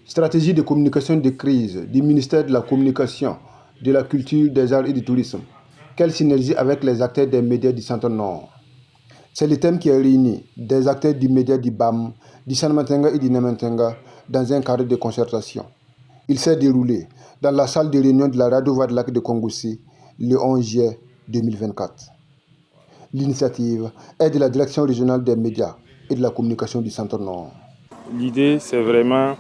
Stratégie de communication de crise du ministère de la Communication, de la Culture, des Arts et du Tourisme. Quelle synergie avec les acteurs des médias du Centre-Nord? C'est le thème qui a réuni des acteurs du média du BAM, du Sanmatenga et du Namentenga dans un cadre de concertation. Il s'est déroulé dans la salle de réunion de la Radio Voix de Lac de Kongoussi le 11 juillet 2024. L'initiative est de la Direction régionale des médias et de la communication du Centre-Nord. L'idée, c'est vraiment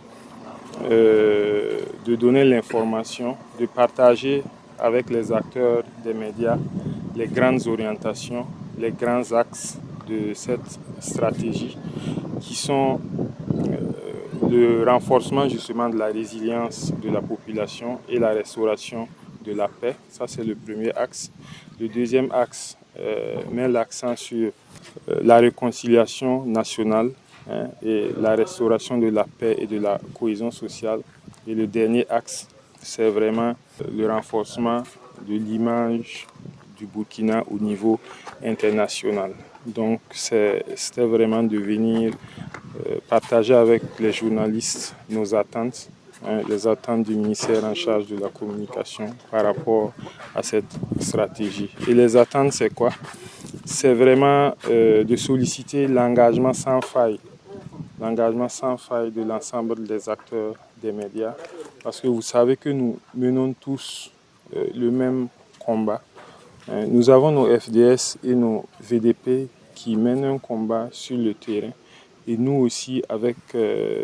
de donner l'information, de partager avec les acteurs des médias les grandes orientations, les grands axes de cette stratégie qui sont le renforcement justement de la résilience de la population et la restauration de la paix. Ça, c'est le premier axe. Le deuxième axe met l'accent sur la réconciliation nationale et la restauration de la paix et de la cohésion sociale. Et le dernier axe, c'est vraiment le renforcement de l'image du Burkina au niveau international. Donc, c'était vraiment de venir partager avec les journalistes nos attentes, les attentes du ministère en charge de la communication par rapport à cette stratégie. Et les attentes, c'est quoi? C'est vraiment de solliciter l'engagement sans faille de l'ensemble des acteurs des médias, parce que vous savez que nous menons tous le même combat. Nous avons nos FDS et nos VDP qui mènent un combat sur le terrain, et nous aussi, avec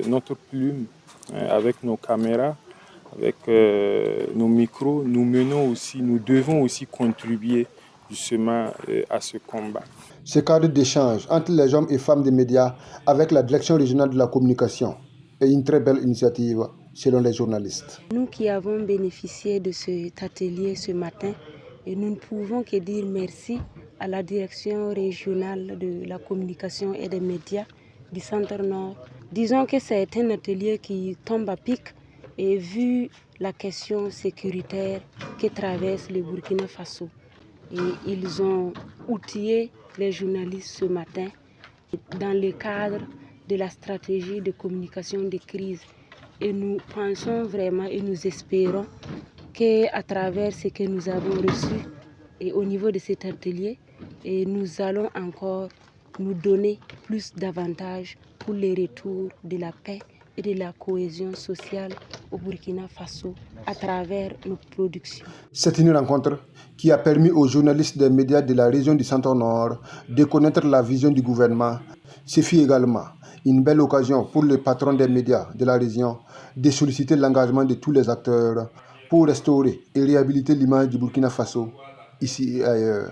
notre plume, avec nos caméras, avec nos micros, nous devons aussi contribuer justement à ce combat. Ce cadre d'échange entre les hommes et femmes des médias avec la Direction régionale de la communication est une très belle initiative selon les journalistes. Nous qui avons bénéficié de cet atelier ce matin, et nous ne pouvons que dire merci à la Direction régionale de la communication et des médias du Centre-Nord. Disons que c'est un atelier qui tombe à pic, et vu la question sécuritaire que traverse le Burkina Faso. Et ils ont outillé les journalistes ce matin dans le cadre de la stratégie de communication de crise. Et nous pensons vraiment et nous espérons qu'à travers ce que nous avons reçu et au niveau de cet atelier, et nous allons encore nous donner plus d'avantages pour le retour de la paix et de la cohésion sociale au Burkina Faso à travers nos productions. C'est une rencontre qui a permis aux journalistes des médias de la région du Centre-Nord de connaître la vision du gouvernement. Ce fut également une belle occasion pour les patrons des médias de la région de solliciter l'engagement de tous les acteurs pour restaurer et réhabiliter l'image du Burkina Faso ici et ailleurs.